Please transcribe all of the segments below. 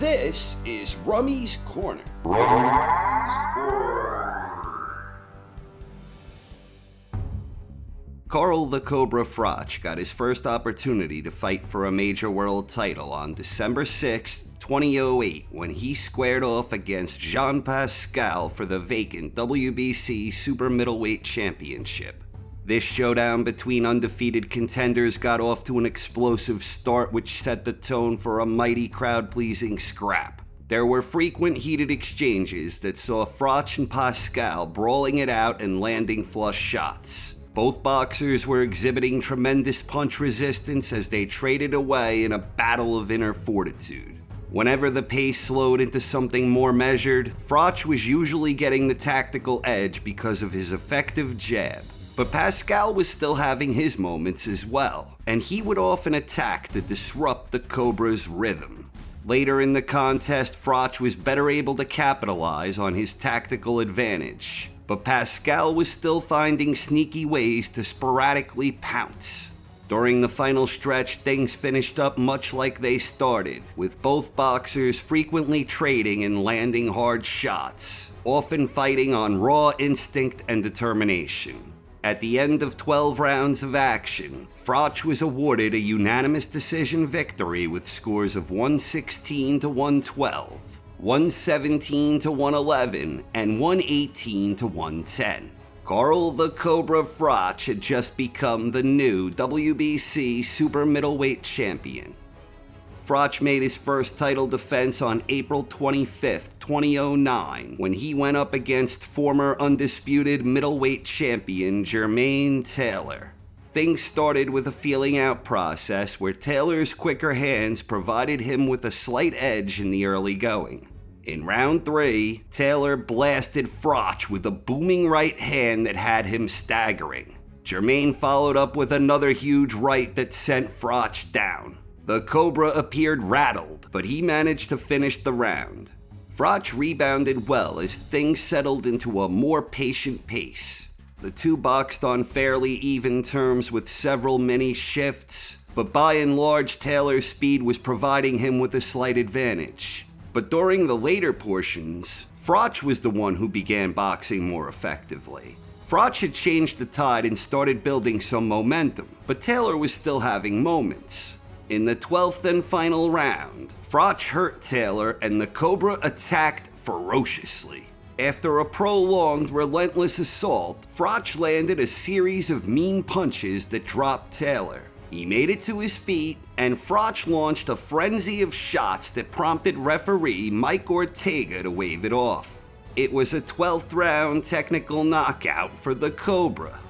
This is Rummy's Corner. Karl the Cobra Froch got his first opportunity to fight for a major world title on December 6, 2008, when he squared off against Jean Pascal for the vacant WBC Super Middleweight Championship. This showdown between undefeated contenders got off to an explosive start, which set the tone for a mighty crowd-pleasing scrap. There were frequent heated exchanges that saw Froch and Pascal brawling it out and landing flush shots. Both boxers were exhibiting tremendous punch resistance as they traded away in a battle of inner fortitude. Whenever the pace slowed into something more measured, Froch was usually getting the tactical edge because of his effective jab. But Pascal was still having his moments as well, and he would often attack to disrupt the Cobra's rhythm. Later in the contest, Froch was better able to capitalize on his tactical advantage, but Pascal was still finding sneaky ways to sporadically pounce. During the final stretch, things finished up much like they started, with both boxers frequently trading and landing hard shots, often fighting on raw instinct and determination. At the end of 12 rounds of action, Froch was awarded a unanimous decision victory with scores of 116 to 112, 117 to 111, and 118 to 110. Karl the Cobra Froch had just become the new WBC Super Middleweight Champion. Froch made his first title defense on April 25, 2009, when he went up against former undisputed middleweight champion Jermaine Taylor. Things started with a feeling out process where Taylor's quicker hands provided him with a slight edge in the early going. In round 3, Taylor blasted Froch with a booming right hand that had him staggering. Jermaine followed up with another huge right that sent Froch down. The Cobra appeared rattled, but he managed to finish the round. Froch rebounded well as things settled into a more patient pace. The two boxed on fairly even terms with several mini shifts, but by and large Taylor's speed was providing him with a slight advantage. But during the later portions, Froch was the one who began boxing more effectively. Froch had changed the tide and started building some momentum, but Taylor was still having moments. In the 12th and final round, Froch hurt Taylor and the Cobra attacked ferociously. After a prolonged, relentless assault, Froch landed a series of mean punches that dropped Taylor. He made it to his feet, and Froch launched a frenzy of shots that prompted referee Mike Ortega to wave it off. It was a 12th round technical knockout for the Cobra.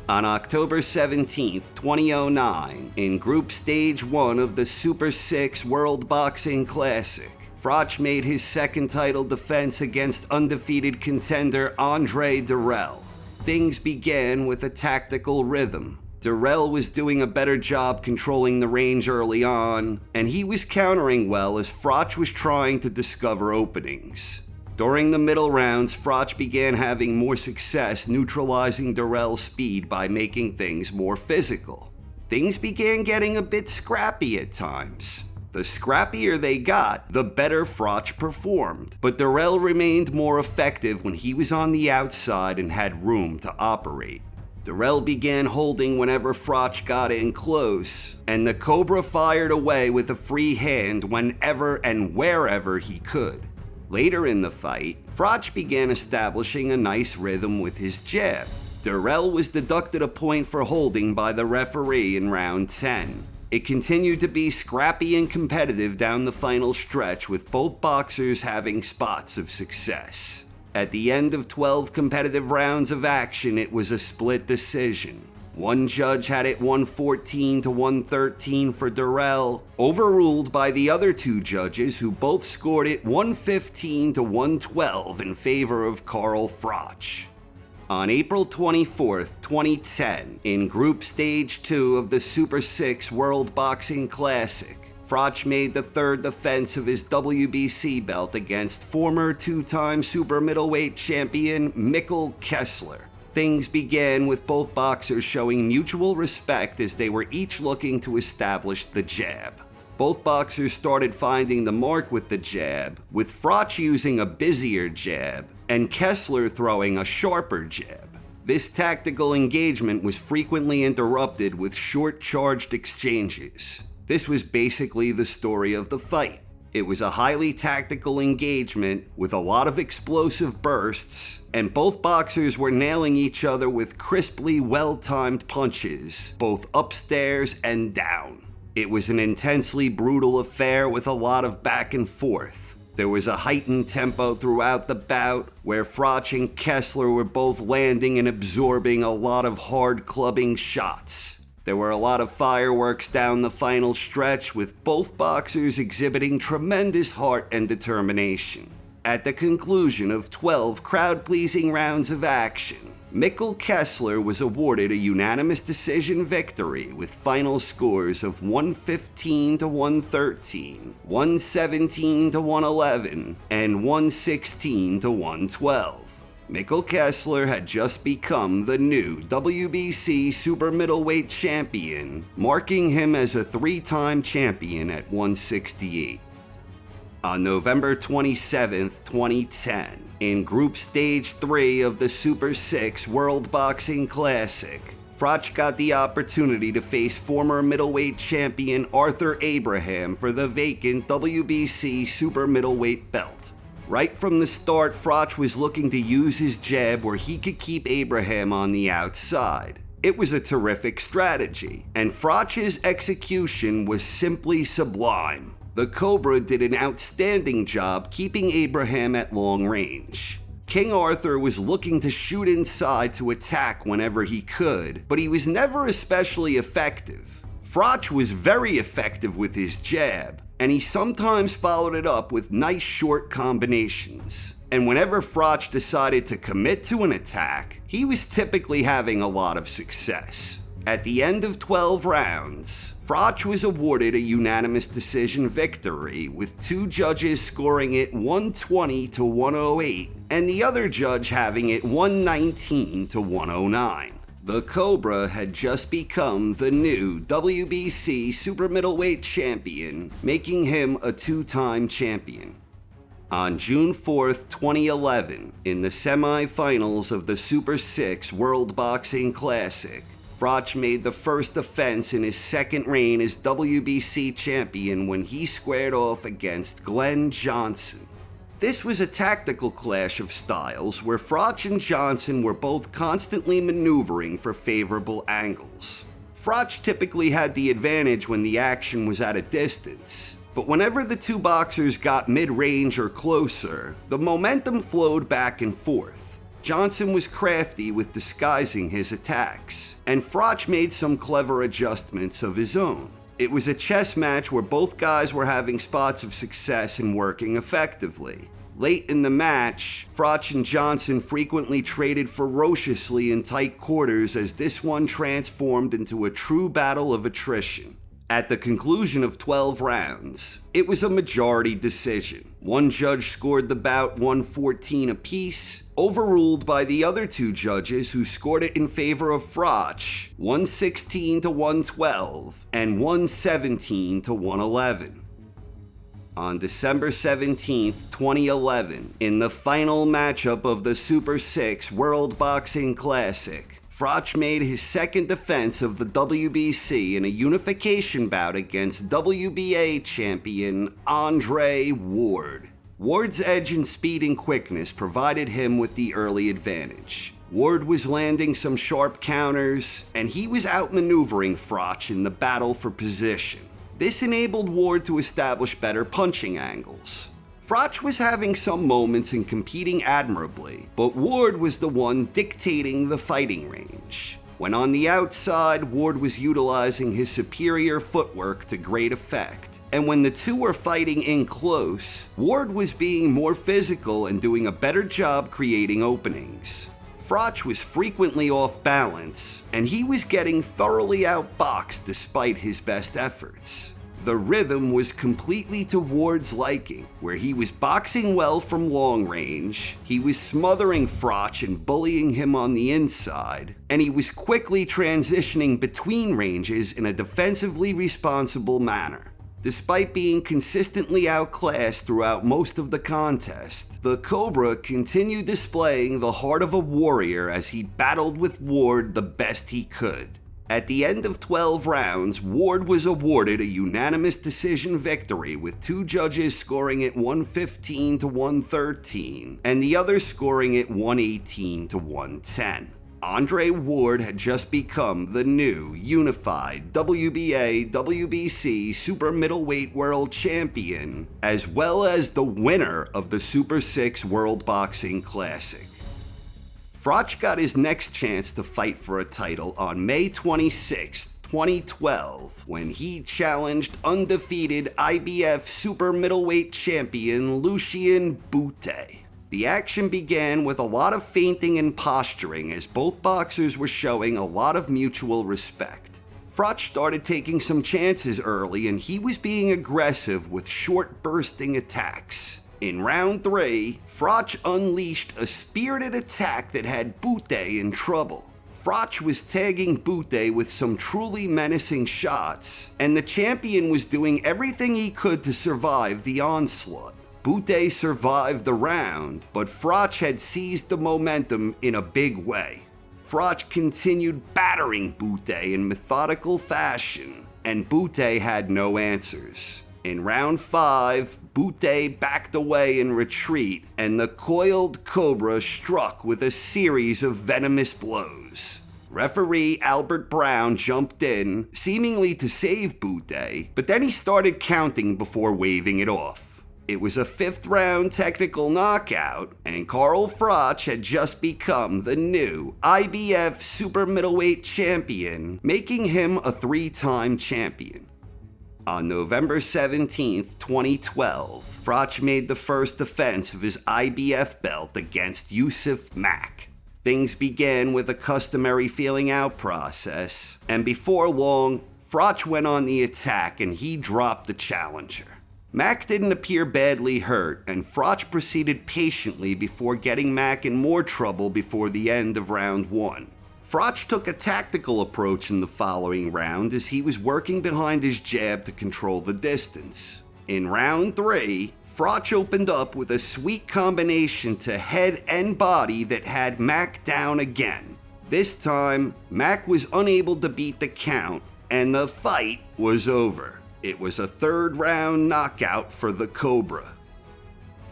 On October 17, 2009, in Group Stage 1 of the Super 6 World Boxing Classic, Froch made his second title defense against undefeated contender Andre Dirrell. Things began with a tactical rhythm. Dirrell was doing a better job controlling the range early on, and he was countering well as Froch was trying to discover openings. During the middle rounds, Froch began having more success neutralizing Dirrell's speed by making things more physical. Things began getting a bit scrappy at times. The scrappier they got, the better Froch performed, but Dirrell remained more effective when he was on the outside and had room to operate. Dirrell began holding whenever Froch got in close, and the Cobra fired away with a free hand whenever and wherever he could. Later in the fight, Froch began establishing a nice rhythm with his jab. Dirrell was deducted a point for holding by the referee in round 10. It continued to be scrappy and competitive down the final stretch, with both boxers having spots of success. At the end of 12 competitive rounds of action, it was a split decision. One judge had it 114 to 113 for Dirrell, overruled by the other two judges who both scored it 115 to 112 in favor of Karl Froch. On April 24, 2010, in Group Stage 2 of the Super 6 World Boxing Classic, Froch made the third defense of his WBC belt against former two-time super middleweight champion Mikkel Kessler. Things began with both boxers showing mutual respect as they were each looking to establish the jab. Both boxers started finding the mark with the jab, with Froch using a busier jab and Kessler throwing a sharper jab. This tactical engagement was frequently interrupted with short charged exchanges. This was basically the story of the fight. It was a highly tactical engagement with a lot of explosive bursts, and both boxers were nailing each other with crisply well-timed punches, both upstairs and down. It was an intensely brutal affair with a lot of back and forth. There was a heightened tempo throughout the bout, where Froch and Kessler were both landing and absorbing a lot of hard clubbing shots. There were a lot of fireworks down the final stretch, with both boxers exhibiting tremendous heart and determination. At the conclusion of 12 crowd-pleasing rounds of action, Mikkel Kessler was awarded a unanimous decision victory with final scores of 115 to 113, 117 to 111, and 116 to 112. Mikkel Kessler had just become the new WBC super middleweight champion, marking him as a 3-time champion at 168. On November 27, 2010, in Group Stage 3 of the Super 6 World Boxing Classic, Froch got the opportunity to face former middleweight champion Arthur Abraham for the vacant WBC super middleweight belt. Right from the start, Froch was looking to use his jab where he could keep Abraham on the outside. It was a terrific strategy, and Froch's execution was simply sublime. The Cobra did an outstanding job keeping Abraham at long range. King Arthur was looking to shoot inside to attack whenever he could, but he was never especially effective. Froch was very effective with his jab, and he sometimes followed it up with nice short combinations. And whenever Froch decided to commit to an attack, he was typically having a lot of success. At the end of 12 rounds, Froch was awarded a unanimous decision victory, with 2 judges scoring it 120 to 108, and the other judge having it 119 to 109. The Cobra had just become the new WBC super middleweight champion, making him a 2-time champion. On June 4th, 2011, in the semifinals of the Super 6 World Boxing Classic, Froch made the first defense in his second reign as WBC champion when he squared off against Glenn Johnson. This was a tactical clash of styles where Froch and Johnson were both constantly maneuvering for favorable angles. Froch typically had the advantage when the action was at a distance, but whenever the two boxers got mid-range or closer, the momentum flowed back and forth. Johnson was crafty with disguising his attacks, and Froch made some clever adjustments of his own. It was a chess match where both guys were having spots of success and working effectively. Late in the match, Froch and Johnson frequently traded ferociously in tight quarters as this one transformed into a true battle of attrition. At the conclusion of 12 rounds, it was a majority decision. One judge scored the bout 114 apiece, overruled by the other two judges who scored it in favor of Froch, 116 to 112 and 117 to 111. On December 17, 2011, in the final matchup of the Super 6 World Boxing Classic, Froch made his second defense of the WBC in a unification bout against WBA champion Andre Ward. Ward's edge in speed and quickness provided him with the early advantage. Ward was landing some sharp counters, and he was outmaneuvering Froch in the battle for position. This enabled Ward to establish better punching angles. Froch was having some moments and competing admirably, but Ward was the one dictating the fighting range. When on the outside, Ward was utilizing his superior footwork to great effect. And when the two were fighting in close, Ward was being more physical and doing a better job creating openings. Froch was frequently off balance, and he was getting thoroughly outboxed despite his best efforts. The rhythm was completely to Ward's liking, where he was boxing well from long range, he was smothering Froch and bullying him on the inside, and he was quickly transitioning between ranges in a defensively responsible manner. Despite being consistently outclassed throughout most of the contest, the Cobra continued displaying the heart of a warrior as he battled with Ward the best he could. At the end of 12 rounds, Ward was awarded a unanimous decision victory, with two judges scoring it 115 to 113 and the other scoring it 118 to 110. Andre Ward had just become the new unified WBA/WBC Super Middleweight World Champion, as well as the winner of the Super 6 World Boxing Classic. Froch got his next chance to fight for a title on May 26, 2012, when he challenged undefeated IBF Super Middleweight Champion Lucien Boutte. The action began with a lot of feinting and posturing as both boxers were showing a lot of mutual respect. Froch started taking some chances early and he was being aggressive with short bursting attacks. In round 3, Froch unleashed a spirited attack that had Boutte in trouble. Froch was tagging Boutte with some truly menacing shots, and the champion was doing everything he could to survive the onslaught. Boutte survived the round, but Froch had seized the momentum in a big way. Froch continued battering Boutte in methodical fashion, and Boutte had no answers. In round 5, Boutte backed away in retreat, and the coiled Cobra struck with a series of venomous blows. Referee Albert Brown jumped in, seemingly to save Boutte, but then he started counting before waving it off. It was a 5th round technical knockout, and Carl Froch had just become the new IBF Super Middleweight Champion, making him a 3-time champion. On November 17, 2012, Froch made the first defense of his IBF belt against Yusuf Mack. Things began with a customary feeling out process, and before long, Froch went on the attack and he dropped the challenger. Mack didn't appear badly hurt, and Froch proceeded patiently before getting Mack in more trouble before the end of round 1. Froch took a tactical approach in the following round as he was working behind his jab to control the distance. In round 3, Froch opened up with a sweet combination to head and body that had Mack down again. This time, Mack was unable to beat the count, and the fight was over. It was a 3rd round knockout for the Cobra.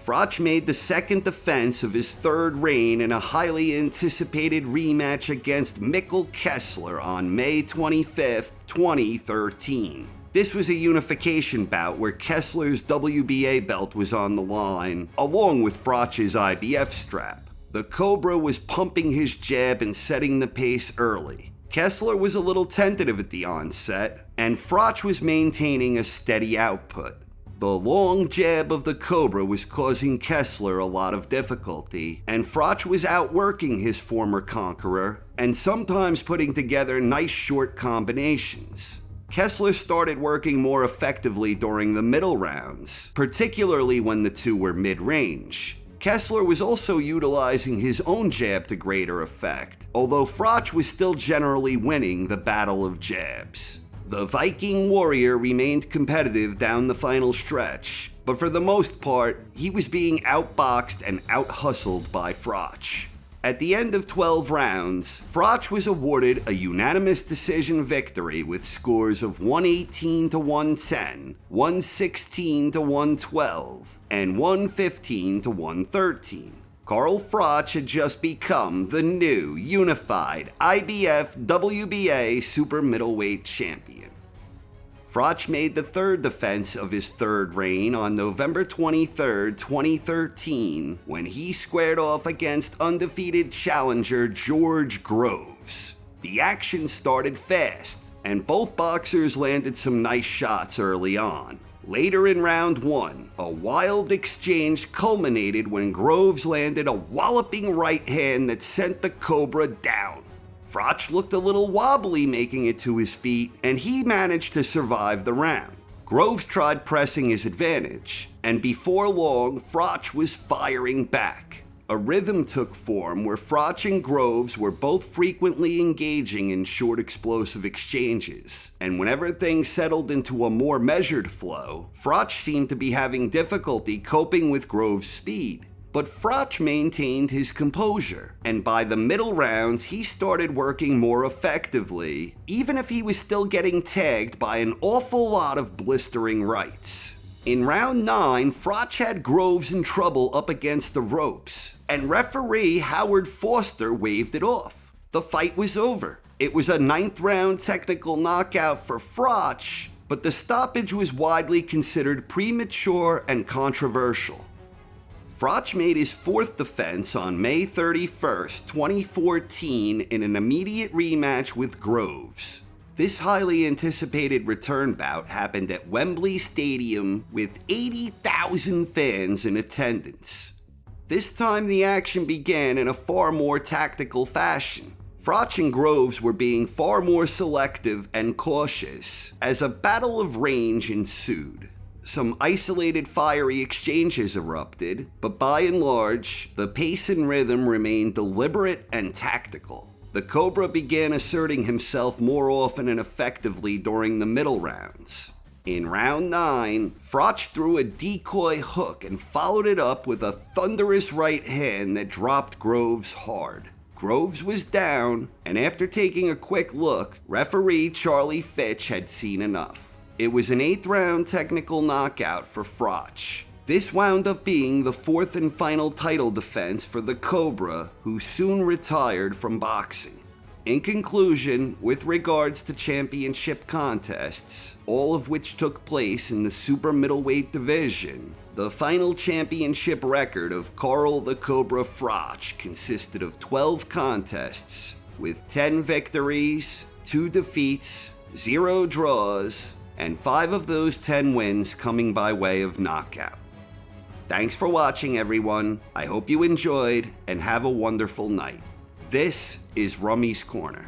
Froch made the second defense of his 3rd reign in a highly anticipated rematch against Mikkel Kessler on May 25, 2013. This was a unification bout where Kessler's WBA belt was on the line, along with Froch's IBF strap. The Cobra was pumping his jab and setting the pace early. Kessler was a little tentative at the onset, and Froch was maintaining a steady output. The long jab of the Cobra was causing Kessler a lot of difficulty, and Froch was outworking his former conqueror and sometimes putting together nice short combinations. Kessler started working more effectively during the middle rounds, particularly when the two were mid-range. Kessler was also utilizing his own jab to greater effect, although Froch was still generally winning the battle of jabs. The Viking Warrior remained competitive down the final stretch, but for the most part, he was being outboxed and out-hustled by Froch. At the end of 12 rounds, Froch was awarded a unanimous decision victory with scores of 118 to 110, 116 to 112, and 115 to 113. Carl Froch had just become the new unified IBF WBA Super Middleweight Champion. Froch made the 3rd defense of his 3rd reign on November 23, 2013, when he squared off against undefeated challenger George Groves. The action started fast, and both boxers landed some nice shots early on. Later in round 1, a wild exchange culminated when Groves landed a walloping right hand that sent the Cobra down. Froch looked a little wobbly making it to his feet, and he managed to survive the round. Groves tried pressing his advantage, and before long, Froch was firing back. A rhythm took form where Froch and Groves were both frequently engaging in short explosive exchanges, and whenever things settled into a more measured flow, Froch seemed to be having difficulty coping with Groves' speed. But Froch maintained his composure, and by the middle rounds he started working more effectively, even if he was still getting tagged by an awful lot of blistering rights. In round 9, Froch had Groves in trouble up against the ropes, and referee Howard Foster waved it off. The fight was over. It was a 9th round technical knockout for Froch, but the stoppage was widely considered premature and controversial. Froch made his 4th defense on May 31st, 2014 in an immediate rematch with Groves. This highly anticipated return bout happened at Wembley Stadium with 80,000 fans in attendance. This time the action began in a far more tactical fashion. Froch and Groves were being far more selective and cautious as a battle of range ensued. Some isolated fiery exchanges erupted, but by and large, the pace and rhythm remained deliberate and tactical. The Cobra began asserting himself more often and effectively during the middle rounds. In round 9, Froch threw a decoy hook and followed it up with a thunderous right hand that dropped Groves hard. Groves was down, and after taking a quick look, referee Charlie Fitch had seen enough. It was an 8th round technical knockout for Froch. This wound up being the 4th and final title defense for the Cobra, who soon retired from boxing. In conclusion, with regards to championship contests, all of which took place in the super middleweight division, the final championship record of Carl the Cobra Froch consisted of 12 contests, with 10 victories, 2 defeats, 0 draws, and 5 of those 10 wins coming by way of knockout. Thanks for watching, everyone. I hope you enjoyed and have a wonderful night. This is Rummy's Corner.